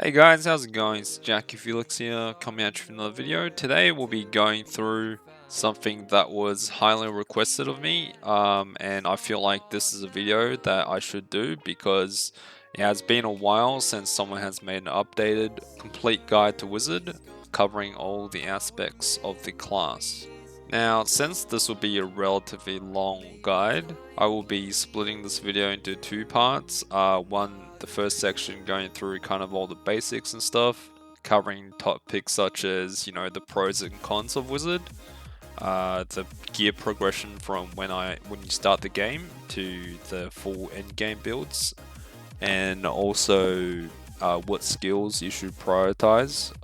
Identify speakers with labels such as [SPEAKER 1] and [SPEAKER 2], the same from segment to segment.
[SPEAKER 1] Hey guys, how's it going? It's Jackie Felix here, coming at you with another video. Today we'll be going through something that was highly requested of me, and I feel like this is a video that I should do because it has been a while since someone has made an updated, complete guide to Wizard, covering all the aspects of the class. Now, since this will be a relatively long guide, I will be splitting this video into two parts. The first section going through kind of all the basics and stuff, covering topics such as, the pros and cons of Wizard, the gear progression from when you start the game to the full end game builds, and also what skills you should prioritize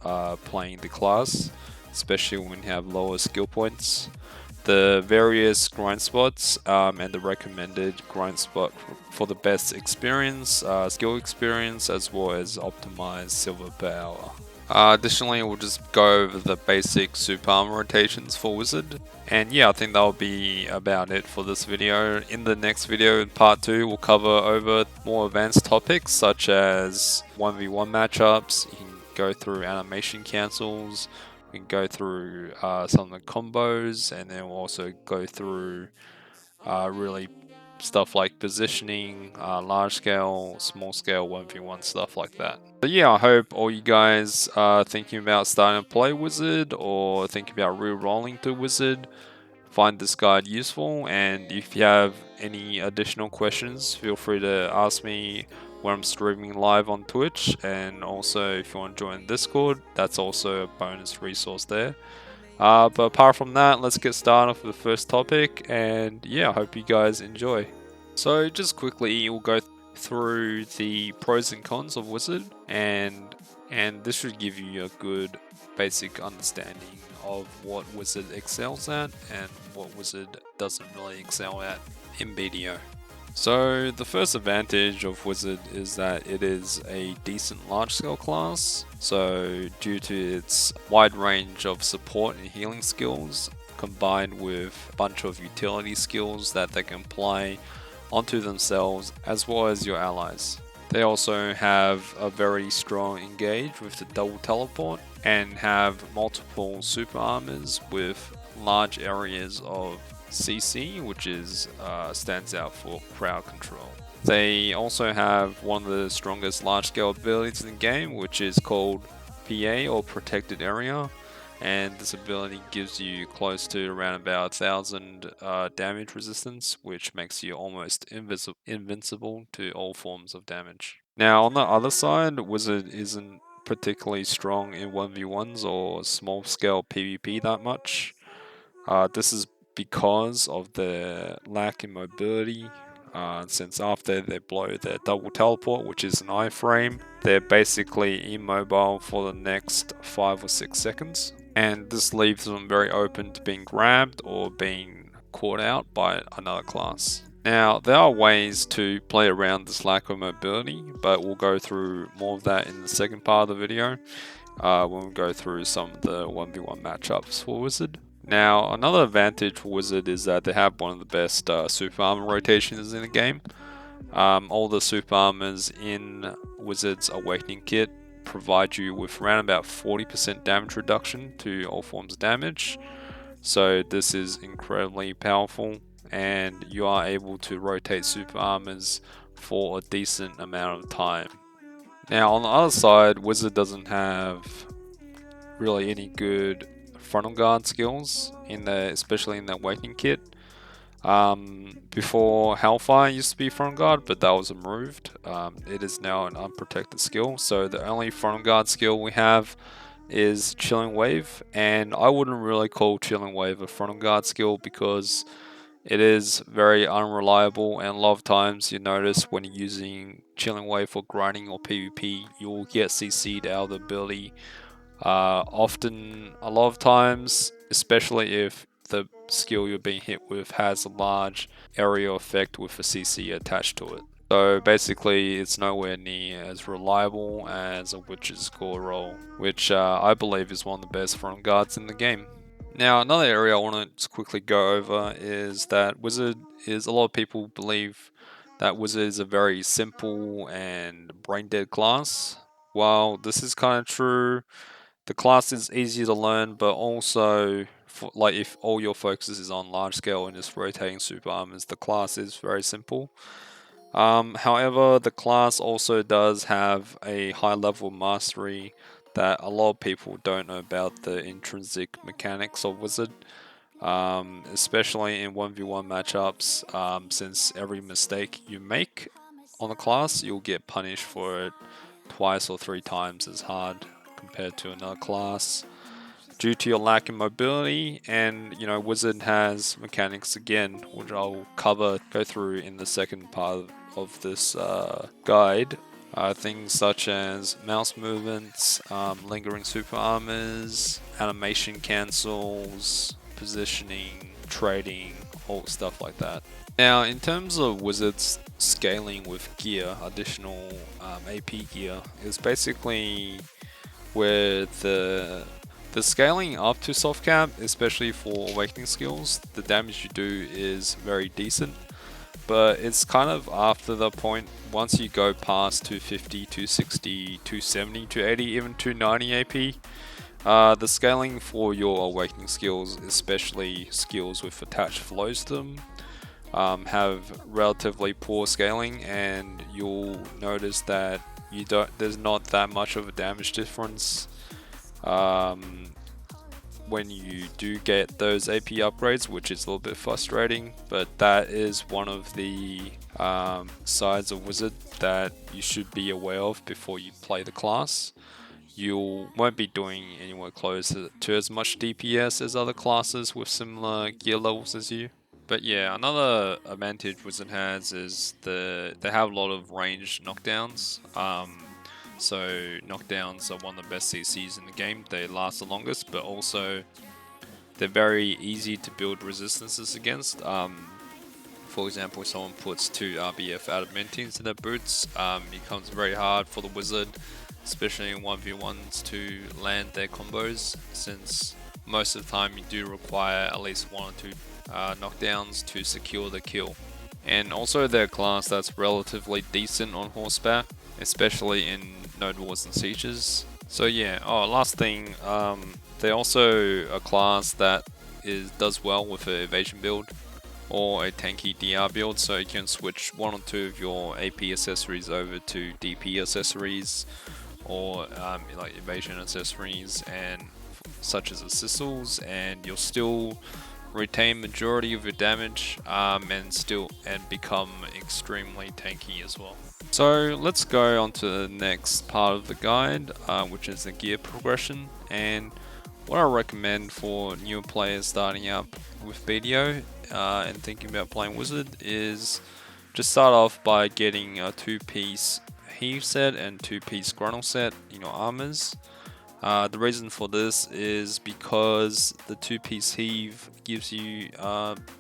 [SPEAKER 1] playing the class, especially when you have lower skill points, the various grind spots, and the recommended grind spot for the best experience, skill experience, as well as optimized silver per hour. Additionally, we'll just go over the basic super armor rotations for Wizard. And yeah, I think that'll be about it for this video. In the next video, in part 2, we'll cover over more advanced topics such as 1v1 matchups. You can go through animation cancels. We can go through some of the combos, and then we'll also go through really stuff like positioning, large scale, small scale, 1v1, stuff like that. But yeah, I hope all you guys are thinking about starting to play Wizard or thinking about re-rolling to Wizard find this guide useful, and if you have any additional questions, feel free to ask me when I'm streaming live on Twitch, and also if you want to join Discord, that's also a bonus resource there. But apart from that, let's get started off with the first topic, and yeah, I hope you guys enjoy. So just quickly, we'll go through the pros and cons of Wizard, and this should give you a good basic understanding of what Wizard excels at and what Wizard doesn't really excel at in BDO. So the first advantage of Wizard is that it is a decent large scale class. So due to its wide range of support and healing skills, combined with a bunch of utility skills that they can apply onto themselves as well as your allies. They also have a very strong engage with the double teleport and have multiple super armors with large areas of CC, which is stands out for crowd control. They also have one of the strongest large scale abilities in the game, which is called PA or Protected Area, and this ability gives you close to around about 1000 damage resistance, which makes you almost invincible to all forms of damage. Now, on the other side, Wizard isn't particularly strong in 1v1s or small scale PvP that much. This is because of the lack in mobility. Since after they blow their double teleport, which is an iframe, they're basically immobile for the next 5 or 6 seconds. And this leaves them very open to being grabbed or being caught out by another class. Now, there are ways to play around this lack of mobility, but we'll go through more of that in the second part of the video when we go through some of the 1v1 matchups for Wizard. Now, another advantage for Wizard is that they have one of the best super armor rotations in the game. All the super armors in Wizard's Awakening kit provide you with around about 40% damage reduction to all forms of damage. So this is incredibly powerful, and you are able to rotate super armors for a decent amount of time. Now, on the other side, Wizard doesn't have really any good frontal guard skills especially in the Awakening kit. Before Hellfire used to be frontal guard, but that was removed. It is now an unprotected skill, so the only frontal guard skill we have is Chilling Wave, and I wouldn't really call Chilling Wave a frontal guard skill because it is very unreliable, and a lot of times you notice when you're using Chilling Wave for grinding or PvP, you'll get CC'd out of the ability. A lot of times, especially if the skill you're being hit with has a large area effect with a CC attached to it. So basically, it's nowhere near as reliable as a Witch's Core roll, which I believe is one of the best front guards in the game. Now, another area I want to quickly go over is that Wizard is, a lot of people believe that Wizard is a very simple and brain dead class. while this is kind of true, the class is easy to learn, but also like if all your focus is on large scale and just rotating super armors, the class is very simple. However, the class also does have a high level mastery that a lot of people don't know about the intrinsic mechanics of Wizard, especially in 1v1 matchups, since every mistake you make on the class, you'll get punished for it twice or three times as hard compared to another class due to your lack in mobility. And Wizard has mechanics again, which I'll go through in the second part of this guide. Things such as mouse movements, lingering super armors, animation cancels, positioning, trading, all stuff like that. Now, in terms of Wizards scaling with gear, additional AP gear, is basically where the scaling up to soft cap, especially for awakening skills, the damage you do is very decent. But it's kind of after the point, once you go past 250, 260, 270, 280, even 290 AP, the scaling for your awakening skills, especially skills with attached flows to them, have relatively poor scaling, and you'll notice that there's not that much of a damage difference when you do get those AP upgrades, which is a little bit frustrating, but that is one of the sides of Wizard that you should be aware of before you play the class. You won't be doing anywhere close to as much DPS as other classes with similar gear levels as you. But yeah, another advantage Wizard has is they have a lot of ranged knockdowns. So knockdowns are one of the best CCs in the game. They last the longest, but also they're very easy to build resistances against. For example, if someone puts 2 RBF adamantines in their boots, it becomes very hard for the Wizard, especially in 1v1s, to land their combos, since most of the time you do require at least 1 or 2 knockdowns to secure the kill. And also they're a class that's relatively decent on horseback, especially in Node Wars and Sieges. So yeah, last thing, they're also a class that does well with an evasion build or a tanky DR build, so you can switch 1 or 2 of your AP accessories over to DP accessories or like evasion accessories and such as assistals, and you'll still retain majority of your damage and become extremely tanky as well. So let's go on to the next part of the guide, which is the gear progression. And what I recommend for newer players starting up with BDO and thinking about playing Wizard is just start off by getting a 2-piece heave set and 2-piece gruntle set in your armors. The reason for this is because the 2-piece heave gives you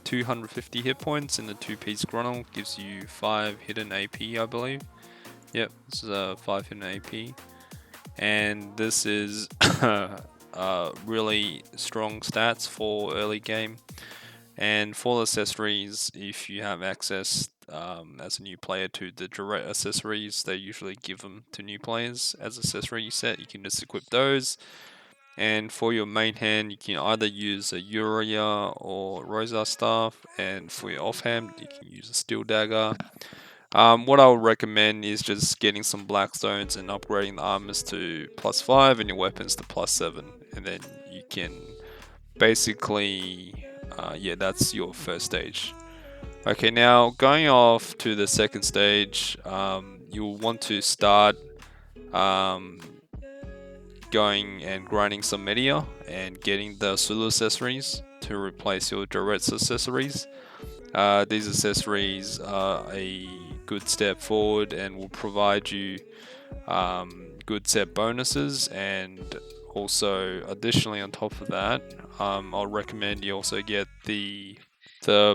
[SPEAKER 1] 250 hit points, and the 2-piece gruntle gives you 5 hidden AP, I believe. Yep, this is 5 hidden AP, and this is really strong stats for early game. And for accessories, if you have access as a new player to the direct accessories, they usually give them to new players as accessory set. You can just equip those. And for your main hand, you can either use a Uria or Rosa staff, and for your offhand, you can use a Steel Dagger. What I would recommend is just getting some Blackstones and upgrading the armors to +5 and your weapons to +7, and then you can basically, yeah, that's your first stage. Okay, now going off to the second stage, you'll want to start going and grinding some media and getting the Sulu accessories to replace your Duretz accessories. These accessories are a good step forward and will provide you good set bonuses, and also additionally on top of that, I'll recommend you also get the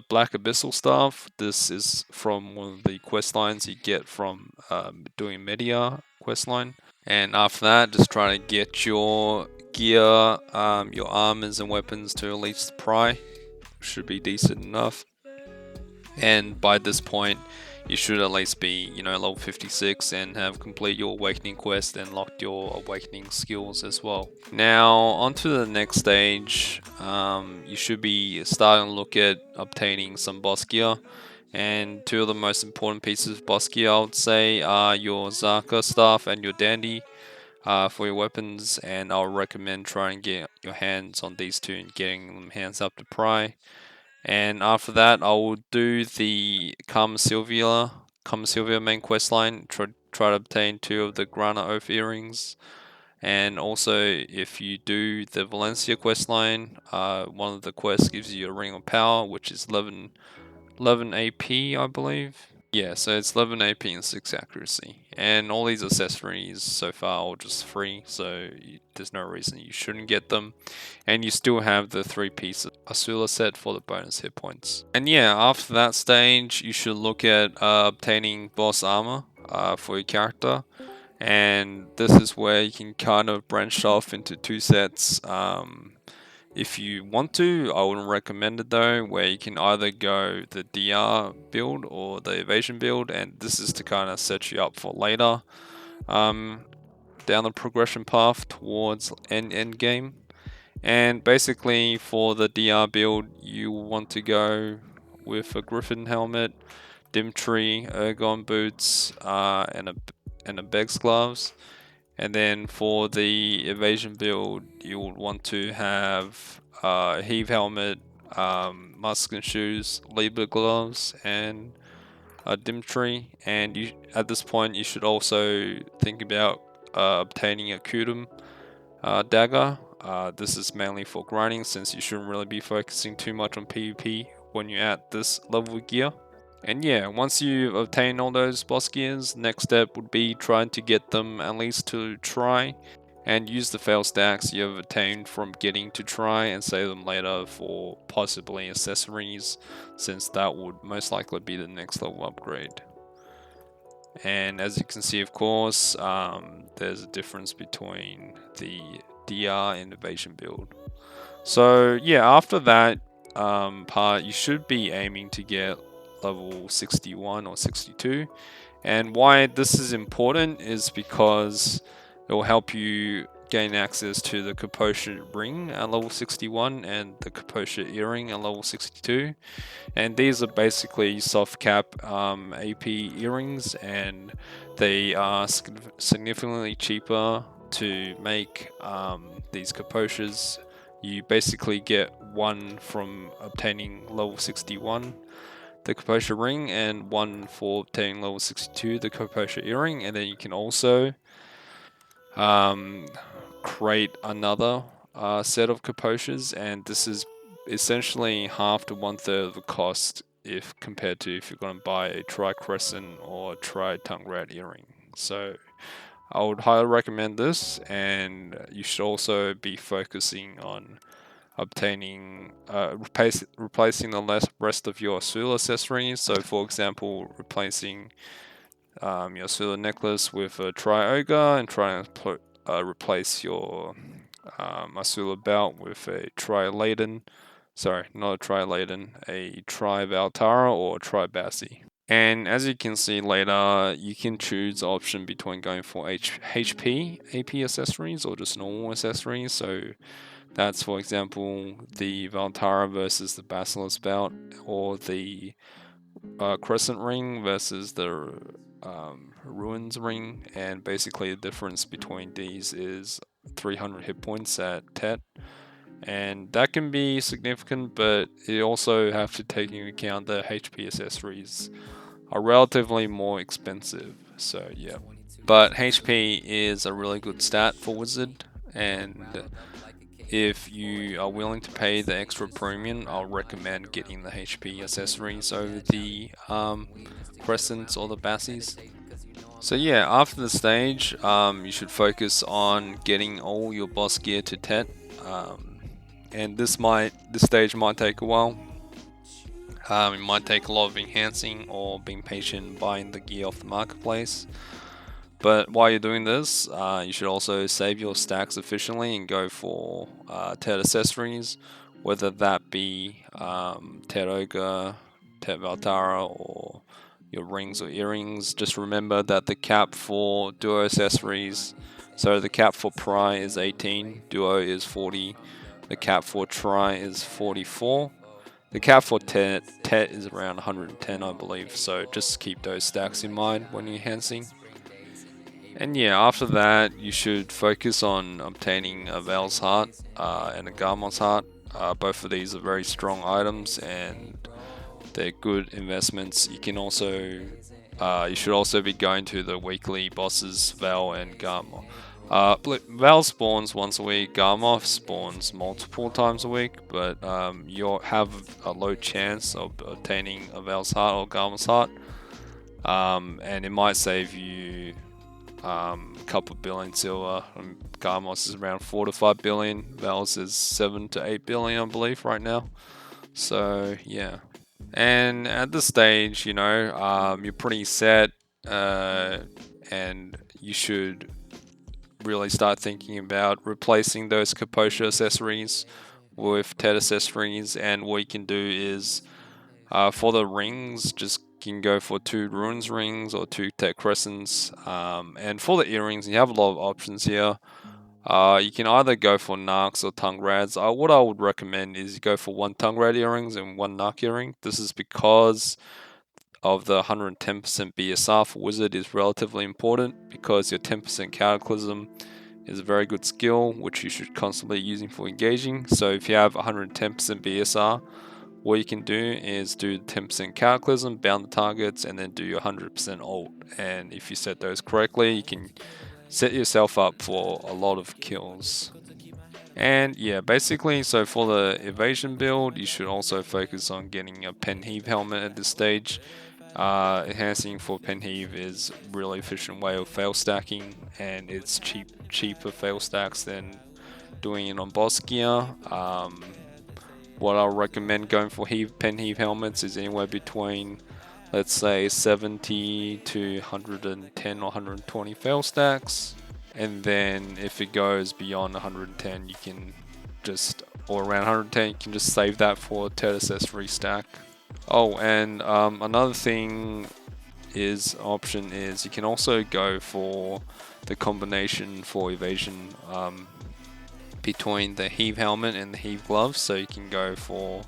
[SPEAKER 1] Black Abyssal staff. This is from one of the quest lines you get from doing Media quest line. And after that, just try to get your gear, your armors and weapons to at least pry. Should be decent enough. And by this point, you should at least be, level 56 and have complete your awakening quest and locked your awakening skills as well. Now, on to the next stage. You should be starting to look at obtaining some boss gear. And two of the most important pieces of boss gear, I would say, are your Zaka staff and your Dandy for your weapons. And I'll recommend trying to get your hands on these two and getting them hands up to pry. And after that, I will do the Karma Sylvia main questline. Try to obtain 2 of the Grana Oath earrings. And also, if you do the Valencia questline, one of the quests gives you a Ring of Power, which is 11 AP, I believe. Yeah, so it's 11 AP and 6 accuracy. And all these accessories so far are just free, so there's no reason you shouldn't get them. And you still have the 3-piece Asula set for the bonus hit points. And yeah, after that stage, you should look at obtaining boss armor for your character. And this is where you can kind of branch off into 2 sets. If you want to, I wouldn't recommend it though, where you can either go the DR build or the evasion build, and this is to kind of set you up for later down the progression path towards end game. And basically for the DR build, you want to go with a Griffin helmet, Dimtree, Ergon boots, and a Beg's gloves. And then for the evasion build, you would want to have Heave helmet, musk and shoes, Libra gloves, and a Dimtree. And at this point, you should also think about obtaining a Kudum dagger. This is mainly for grinding, since you shouldn't really be focusing too much on PvP when you're at this level of gear. And yeah, once you obtain all those boss gears, next step would be trying to get them at least to try, and use the fail stacks you have obtained from getting to try and save them later for possibly accessories, since that would most likely be the next level upgrade. And as you can see, of course, there's a difference between the DR and evasion build. So yeah, after that part, you should be aiming to get level 61 or 62. And why this is important is because it will help you gain access to the Kalqueesh ring at level 61 and the Kalqueesh earring at level 62. And these are basically soft cap AP earrings, and they are significantly cheaper to make these Kalqueeshs. You basically get one from obtaining level 61, the Kalqueesh ring, and one for obtaining level 62, the Kalqueesh earring. And then you can also create another set of Kalqueeshs, and this is essentially half to 1/3 of the cost if compared to if you're going to buy a tri-crescent or tri-tongue rat earring. So I would highly recommend this, and you should also be focusing on obtaining replacing the rest of your Asula accessories. So for example, replacing your Asula necklace with a tri-ogre, and trying to replace your Asula belt with a tri-laden. Sorry, not a tri-laden, a tri-Valtara or tri-Bassi. And as you can see later, you can choose the option between going for HP AP accessories or just normal accessories. So that's, for example, the Valtara versus the Basilisk belt, or the Crescent ring versus the Ruins ring. And basically the difference between these is 300 hit points at Tet. And that can be significant, but you also have to take into account the HP accessories are relatively more expensive, so yeah. But HP is a really good stat for Wizard, and if you are willing to pay the extra premium, I'll recommend getting the HP accessories over the Crescents or the Bassies. So yeah, after the stage, you should focus on getting all your boss gear to Tet, and this stage might take a while. It might take a lot of enhancing or being patient buying the gear off the marketplace. But while you're doing this, you should also save your stacks efficiently and go for Tet accessories, whether that be Tet Ogre, Tet Valtara, or your rings or earrings. Just remember that the cap for duo accessories, so the cap for Pry is 18, duo is 40, the cap for Tri is 44, the cap for Tet is around 110, I believe, so just keep those stacks in mind when you're enhancing. And yeah, after that, you should focus on obtaining a Val's Heart and a Garmon's Heart. Both of these are very strong items and they're good investments. You can also, you should also be going to the weekly bosses, Val and Garmoth. Val spawns once a week, Garmoth spawns multiple times a week, but you'll have a low chance of obtaining a Val's Heart or Garmoth's Heart. And it might save you a couple billion silver. Garmos is around 4 to 5 billion. Val's is 7 to 8 billion, I believe, right now. So yeah. And at this stage, you know, you're pretty set, and you should really start thinking about replacing those Kalqueesh accessories with Tet accessories. And what you can do is, for the rings, just can go for 2 ruins rings or 2 Tet crescents. And for the earrings, you have a lot of options here. You can either go for Narcs or tongue rads. What I would recommend is you go for 1 tongue rad earrings and 1 Narc earring. This is because of the 110% BSR for Wizard is relatively important, because your 10% Cataclysm is a very good skill which you should constantly be using for engaging. So if you have 110% BSR, what you can do is do 10% Cataclysm, bound the targets, and then do your 100% ult. And if you set those correctly, you can set yourself up for a lot of kills. And yeah, basically, so for the evasion build, you should also focus on getting a Penheave helmet at this stage. Enhancing for Penheave is a really efficient way of fail stacking, and it's cheaper fail stacks than doing it on boss gear. What I'll recommend going for Penheave helmets is anywhere between, let's say, 70 to 110 or 120 fail stacks. And then if it goes beyond 110, you can just, or around 110, you can just save that for Tet accessory stack. Oh, and another thing option is you can also go for the combination for evasion between the heave helmet and the heave gloves. So you can go for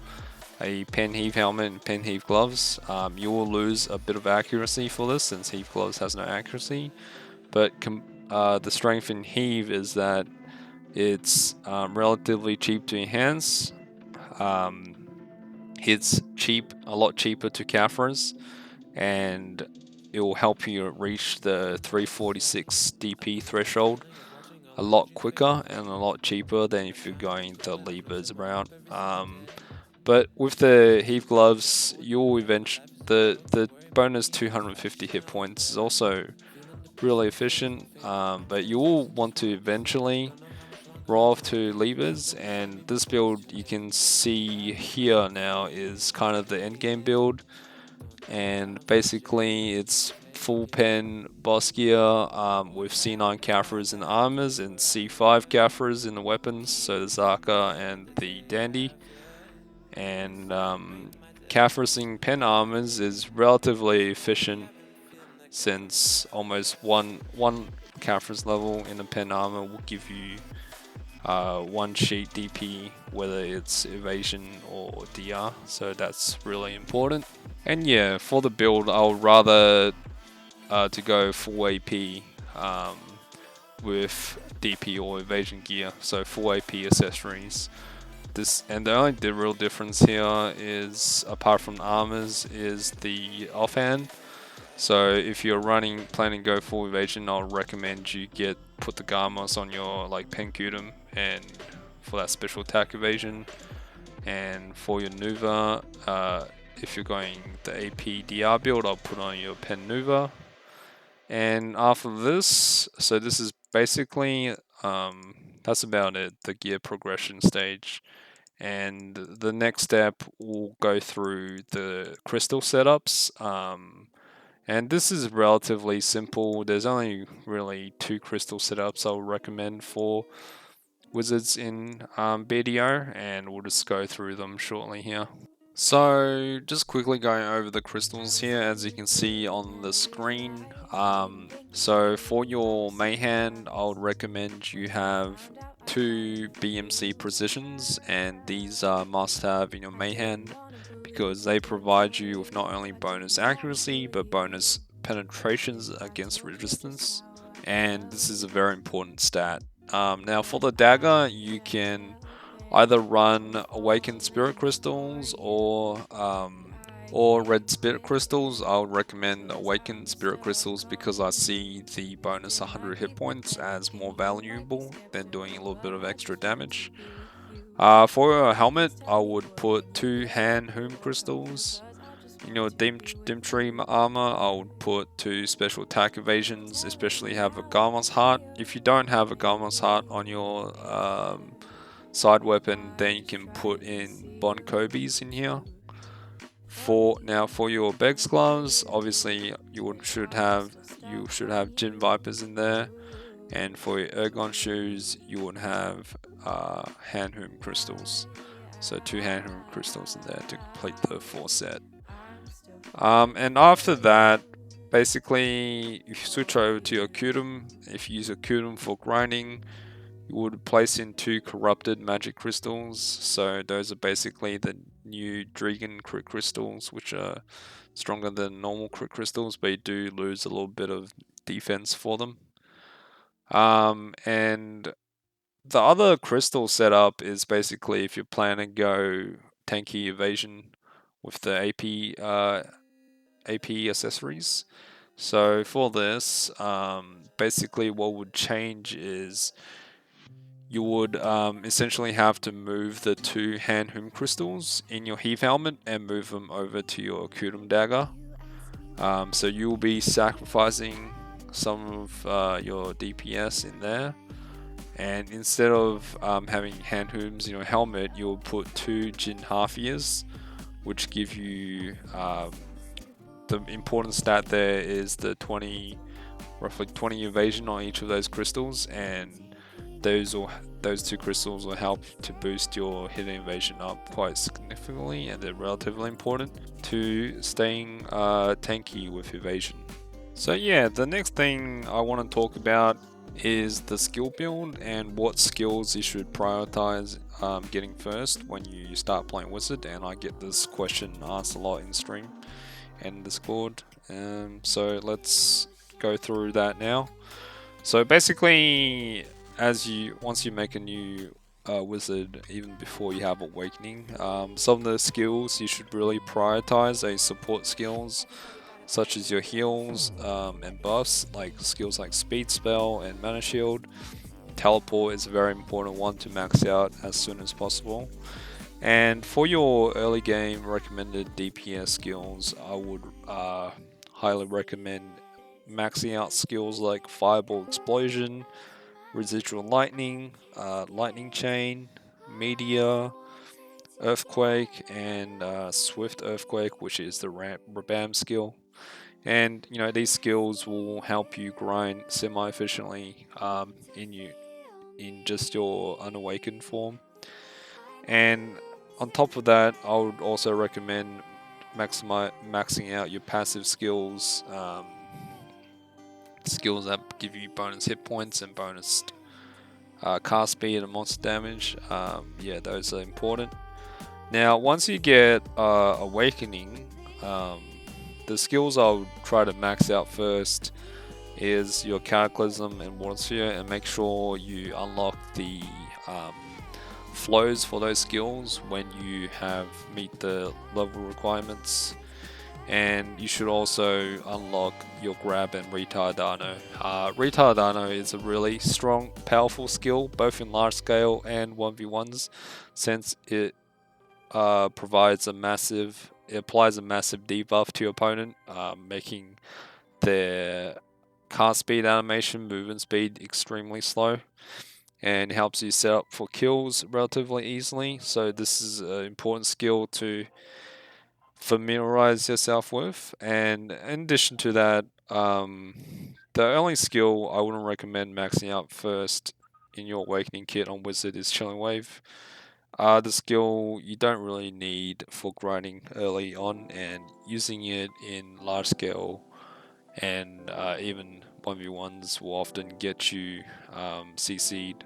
[SPEAKER 1] a Penheave helmet and Penheave gloves. You will lose a bit of accuracy for this since heave gloves has no accuracy, but the strength in heave is that it's relatively cheap to enhance. It's a lot cheaper to Caphras, and it will help you reach the 346 DP threshold a lot quicker and a lot cheaper than if you're going the Lever's route. But with the heave gloves, you'll eventually the bonus 250 hit points is also really efficient. But you will want to eventually roll off to levers, and this build you can see here now is kind of the end game build, and basically it's full pen boss gear with C9 Caphras in the armors and C5 Caphras in the weapons, so the Zaka and the Dandy. And Caphras pen armors is relatively efficient since almost one Caphras level in a pen armor will give you 1 sheet DP, whether it's evasion or DR, so that's really important. And yeah, for the build, I would rather to go full AP with DP or evasion gear, so full AP accessories. And the real difference here is, apart from armors, is the offhand. So if you're planning to go full evasion, I'll recommend you put the Garmos on your Penkutum and for that special attack evasion. And for your Nuva, if you're going the AP DR build, I'll put on your Pen Nuva. And after this, so this is basically, that's about it, the gear progression stage. And the next step, we'll go through the crystal setups. And this is relatively simple. There's only really 2 crystal setups I'll recommend for wizards in BDO, and we'll just go through them shortly here. So just quickly going over the crystals here, as you can see on the screen. So for your Mayhand, I would recommend you have 2 BMC precisions, and these are must have in your Mayhand because they provide you with not only bonus accuracy but bonus penetrations against resistance, and this is a very important stat. Now for the dagger, you can either run awakened spirit crystals or red spirit crystals. I would recommend awakened spirit crystals because I see the bonus 100 hit points as more valuable than doing a little bit of extra damage. For a helmet, I would put 2 hand Hoom crystals. In your Dimtree armor, I would put 2 special attack evasions, especially have a Garmos Heart. If you don't have a Garmos Heart on your side weapon, then you can put in Bon Kobe's in here. For your Beg's gloves, obviously you should have Jin Vipers in there, and for your Ergon shoes, you would have Hand Hoom crystals. So 2 Hand Hoom crystals in there to complete the 4 set. And after that, basically, if you switch over to your Kudum, if you use a Kudum for grinding, you would place in 2 corrupted magic crystals. So those are basically the new Dragon crit crystals, which are stronger than normal crit crystals, but you do lose a little bit of defense for them. And the other crystal setup is basically if you plan to go tanky evasion with the AP accessories. So for this, basically what would change is you would essentially have to move the 2 hand Hoom crystals in your heave helmet and move them over to your Kudum dagger. So you will be sacrificing some of your DPS in there, and instead of having hand Hooms in your helmet, you'll put 2 Jin half years, which give you the important stat there is the roughly 20 evasion on each of those crystals, and those 2 crystals will help to boost your hit evasion up quite significantly, and they're relatively important to staying tanky with evasion. So yeah, the next thing I want to talk about is the skill build and what skills you should prioritize getting first when you start playing Wizard, and I get this question asked a lot in stream and Discord. So let's go through that now. So basically, once you make a new wizard, even before you have awakening, some of the skills you should really prioritize are support skills, such as your heals and buffs, like skills like speed spell and mana shield. Teleport is a very important one to max out as soon as possible. And for your early game recommended DPS skills, I would highly recommend maxing out skills like Fireball Explosion, Residual Lightning, Lightning Chain, Meteor, Earthquake, and Swift Earthquake, which is the Rabam skill. And these skills will help you grind semi-efficiently in just your unawakened form. And on top of that, I would also recommend maxing out your passive skills, skills that give you bonus hit points and bonus cast speed and monster damage. Yeah, those are important. Now, once you get Awakening, the skills I would try to max out first is your Cataclysm and Water Sphere, and make sure you unlock the flows for those skills when you meet the level requirements. And you should also unlock your Grab and Retardano. Retardano is a really strong, powerful skill, both in large scale and 1v1s, since it applies a massive debuff to your opponent, making their cast speed, animation, movement speed extremely slow, and helps you set up for kills relatively easily. So this is an important skill to familiarize yourself with. And in addition to that, the only skill I wouldn't recommend maxing out first in your Awakening kit on Wizard is Chilling Wave. The skill you don't really need for grinding early on, and using it in large scale and even 1v1s will often get you CC'd,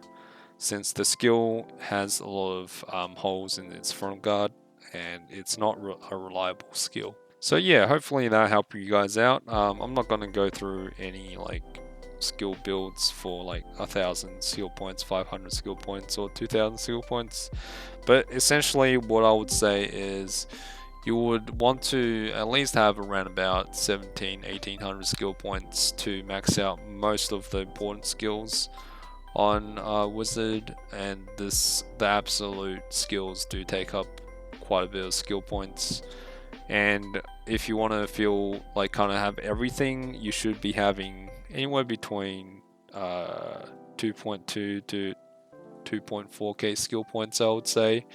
[SPEAKER 1] since the skill has a lot of holes in its front guard and it's not a reliable skill. So yeah, hopefully that helped you guys out. I'm not going to go through any like skill builds for like 1,000 skill points, 500 skill points, or 2,000 skill points, but essentially what I would say is you would want to at least have around about 1800 skill points to max out most of the important skills on Wizard, and the absolute skills do take up quite a bit of skill points. And if you want to feel like kind of have everything, you should be having anywhere between 2.2 to 2.4k skill points, I would say.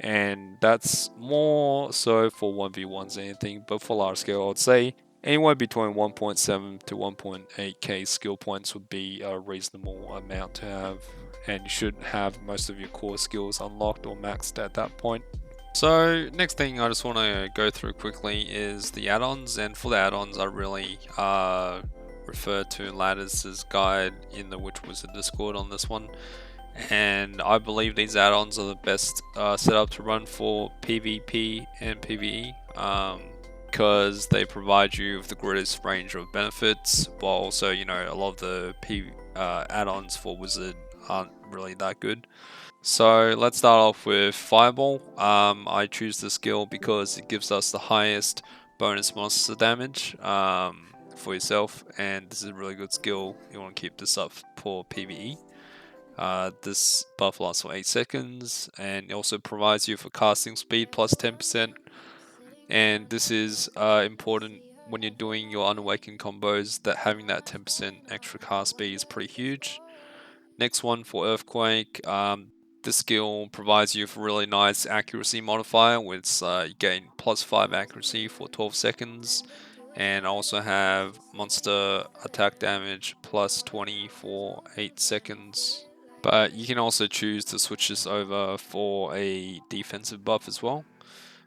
[SPEAKER 1] And that's more so for 1v1s than anything, but for large scale, I would say anywhere between 1.7 to 1.8k skill points would be a reasonable amount to have, and you should have most of your core skills unlocked or maxed at that point. So next thing I just want to go through quickly is the add-ons, and for the add-ons I really refer to Lattice's guide in the Witch Wizard Discord on this one, and I believe these add-ons are the best setup to run for PvP and PvE, because they provide you with the greatest range of benefits, while also, you know, a lot of the add-ons for Wizard aren't really that good. So let's start off with Fireball. I choose the skill because it gives us the highest bonus monster damage for yourself, and this is a really good skill. You want to keep this up for PvE. This buff lasts for 8 seconds, and it also provides you for casting speed plus 10%, and this is important when you're doing your Unawakened combos, that having that 10% extra cast speed is pretty huge. Next one for Earthquake. This skill provides you with a really nice accuracy modifier, with you gain plus 5 accuracy for 12 seconds, and I also have monster attack damage plus 20 for 8 seconds. But you can also choose to switch this over for a defensive buff as well.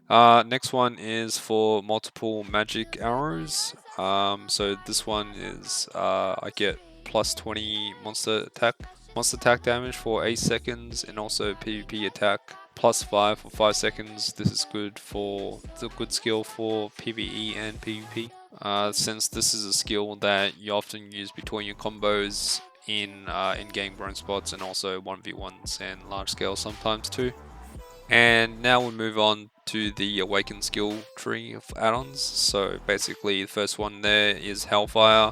[SPEAKER 1] Next one is for multiple magic arrows. So this one is I get plus 20 monster attack damage for 8 seconds, and also PvP attack plus 5 for 5 seconds. This is good for, it's a good skill for PvE and PvP. Since this is a skill that you often use between your combos in in-game grown spots, and also 1v1s and large scale sometimes too. And now we move on to the Awakened skill tree of add-ons. So basically the first one there is Hellfire.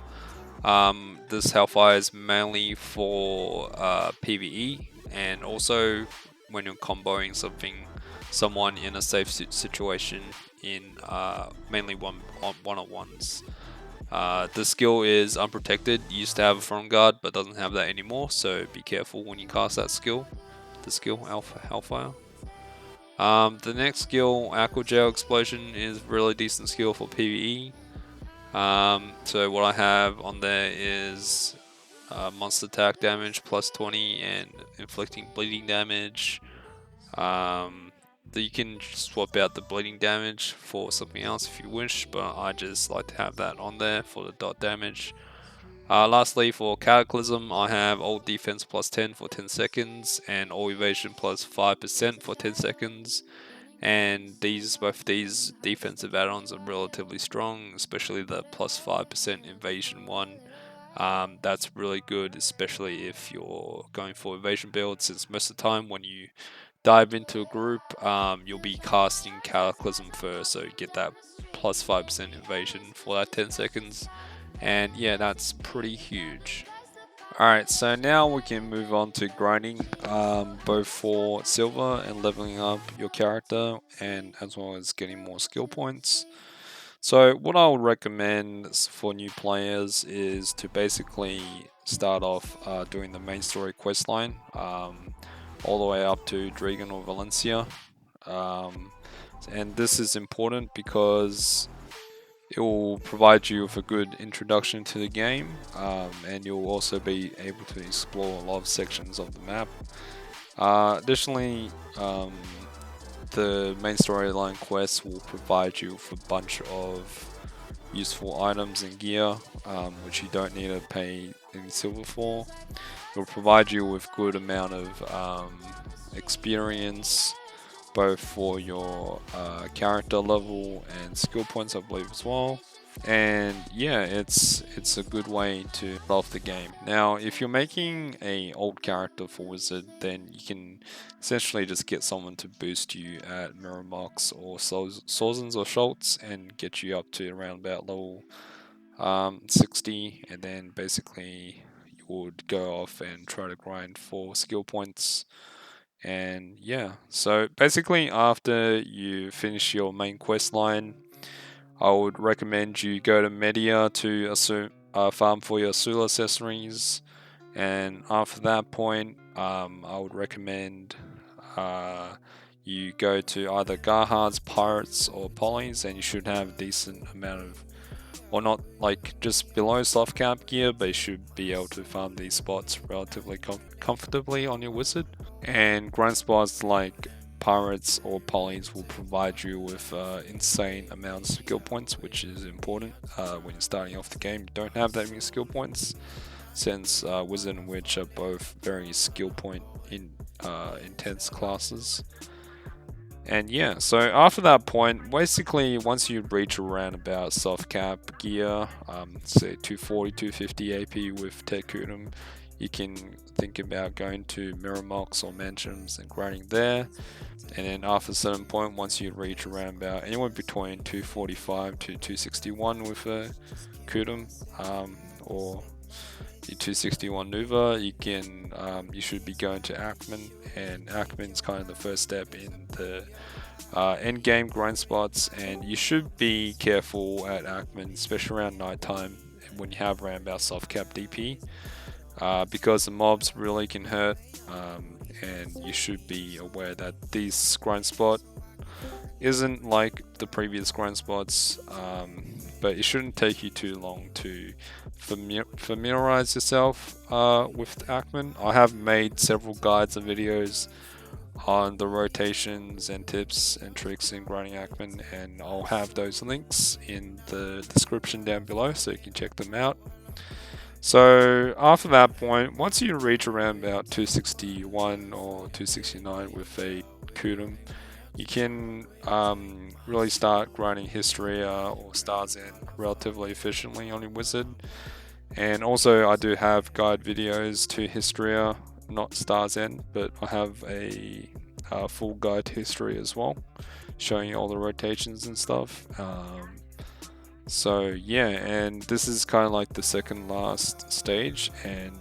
[SPEAKER 1] This Hellfire is mainly for PvE, and also when you're comboing someone in a safe situation in mainly one-on-ones. The skill is unprotected. You used to have a front guard, but doesn't have that anymore, so be careful when you cast that skill. The skill Hellfire. The next skill, Aqua Gel Explosion, is really decent skill for PvE. So what I have on there is monster attack damage plus 20 and inflicting bleeding damage. You can swap out the bleeding damage for something else if you wish, but I just like to have that on there for the dot damage. Lastly, for Cataclysm, I have all defense plus 10 for 10 seconds and all evasion plus 5% for 10 seconds. And both these defensive add-ons are relatively strong, especially the plus 5% evasion one. That's really good, especially if you're going for evasion builds, since most of the time when you dive into a group, you'll be casting Cataclysm first, so you get that plus 5% evasion for that 10 seconds. And yeah, that's pretty huge. Alright, so now we can move on to grinding, both for silver and leveling up your character, and as well as getting more skill points. So what I would recommend for new players is to basically start off doing the main story quest line, all the way up to Dragon or Valencia. And this is important because it will provide you with a good introduction to the game, and you'll also be able to explore a lot of sections of the map. Additionally, the main storyline quests will provide you with a bunch of useful items and gear, which you don't need to pay any silver for. It will provide you with good amount of experience, both for your character level and skill points, I believe, as well. And yeah, it's a good way to start off the game. Now, if you're making a old character for wizard, then you can essentially just get someone to boost you at Miramax or Sozens or Schultz and get you up to around about level 60, and then basically you would go off and try to grind for skill points. And yeah, so basically after you finish your main quest line, I would recommend you go to Media to farm for your Sula accessories, and after that point, I would recommend you go to either Garhard's, Pirates, or Polly's, and you should have a decent amount of, or not like just below soft cap gear, but you should be able to farm these spots relatively comfortably on your wizard. And grind spots like Pirates or Polys will provide you with insane amounts of skill points, which is important when you're starting off the game. You don't have that many skill points, since Wizard and Witch are both very skill point intense classes. And yeah, so after that point, basically once you reach around about soft cap gear, say 240, 250 AP with Tekudum, you can think about going to Miramax or Manshaums and grinding there. And then after a certain point, once you reach around about anywhere between 245 to 261 with a Kudum, or your 261 Nuva, you should be going to Aakman, and Aakman's kind of the first step in the end game grind spots, and you should be careful at Aakman, especially around nighttime when you have around about soft cap DP, because the mobs really can hurt, and you should be aware that this grind spot isn't like the previous grind spots, but it shouldn't take you too long to familiarize yourself with Aakman. I have made several guides and videos on the rotations and tips and tricks in grinding Aakman, and I'll have those links in the description down below so you can check them out. So after that point, once you reach around about 261 or 269 with a Kudum, you can really start grinding Hystria or Stars End relatively efficiently on your wizard. And also I do have guide videos to Hystria, not Stars End, but I have a full guide to Hystria as well, showing you all the rotations and stuff. So yeah, and this is kind of like the second last stage, and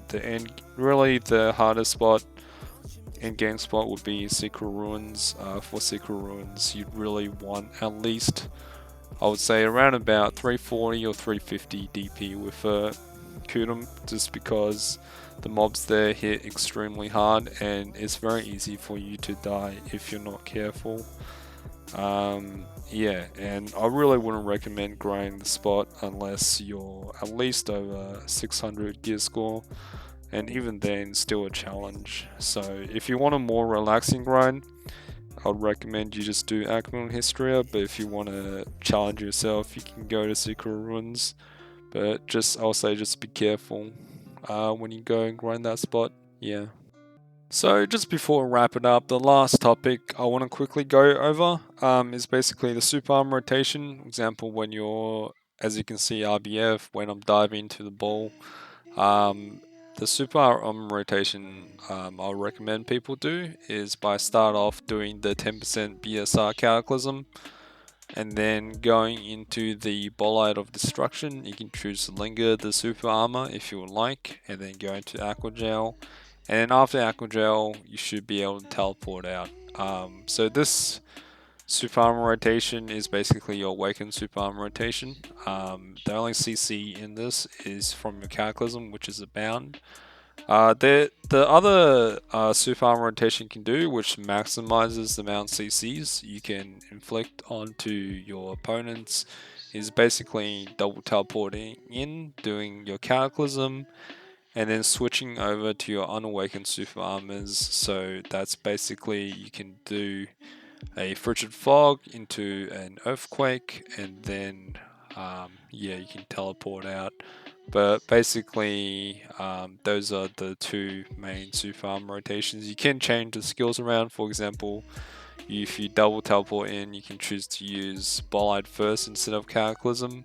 [SPEAKER 1] really the hardest spot, end game spot, would be Secret Ruins. For Secret Ruins, you'd really want at least, I would say, around about 340 or 350 DP with Kudum, just because the mobs there hit extremely hard, and it's very easy for you to die if you're not careful. Yeah, and I really wouldn't recommend grinding the spot unless you're at least over 600 gear score, and even then still a challenge. So if you want a more relaxing grind, I would recommend you just do Aakman and Hystria, but if you want to challenge yourself, you can go to Secret Ruins. But I'll say just be careful when you go and grind that spot. Yeah. So just before we wrap it up, the last topic I want to quickly go over is basically the super arm rotation. Example, when you're, as you can see, RBF, when I'm diving into the ball. The super arm rotation I'll recommend people do is by start off doing the 10% BSR Cataclysm, and then going into the Bolide of Destruction. You can choose to linger the super armor if you would like, and then go into Aquagel. And then after Aquagel, you should be able to teleport out. So this super armor rotation is basically your Awakened super armor rotation. The only CC in this is from your Cataclysm, which is a bound. The other super armor rotation can do, which maximizes the amount of CCs you can inflict onto your opponents, is basically double teleporting in, doing your Cataclysm, and then switching over to your unawakened super armors. So that's basically you can do a frigid fog into an earthquake, and then yeah, you can teleport out. But basically, those are the two main super armor rotations. You can change the skills around. For example, if you double teleport in, you can choose to use Bolide first instead of Cataclysm.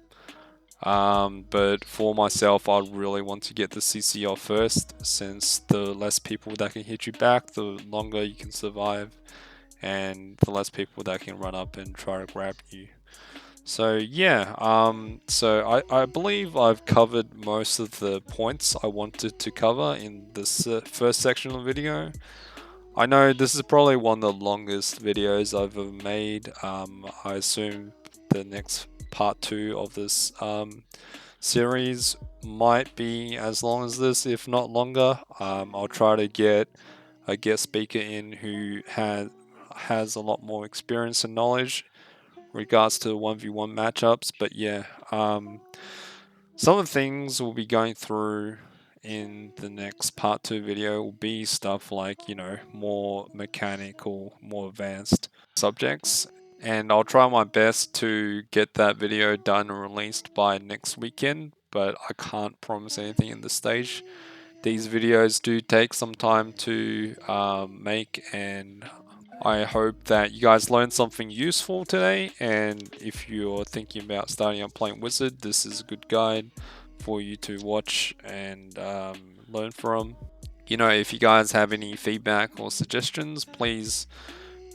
[SPEAKER 1] But for myself, I really want to get the CC off first, since the less people that can hit you back, the longer you can survive, and the less people that can run up and try to grab you. So yeah, so I believe I've covered most of the points I wanted to cover in this first section of the video. I know this is probably one of the longest videos I've ever made. I assume the next part 2 of this series might be as long as this, if not longer. I'll try to get a guest speaker in who has a lot more experience and knowledge regards to 1v1 matchups. But yeah, some of the things we'll be going through in the next part 2 video will be stuff like, you know, more mechanical, more advanced subjects. And I'll try my best to get that video done and released by next weekend, but I can't promise anything in this stage. These videos do take some time to make, and I hope that you guys learned something useful today. And if you're thinking about starting out playing Wizard, this is a good guide for you to watch and learn from. You know, if you guys have any feedback or suggestions, please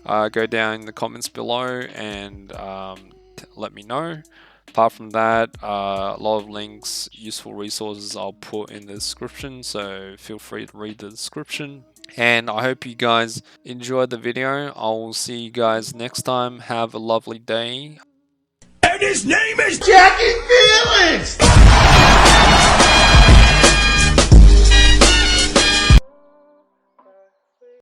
[SPEAKER 1] go down in the comments below and let me know. Apart from that, a lot of links, useful resources I'll put in the description, so feel free to read the description. And I hope you guys enjoyed the video. I will see you guys next time. Have a lovely day.
[SPEAKER 2] And his name is Jackie Felix!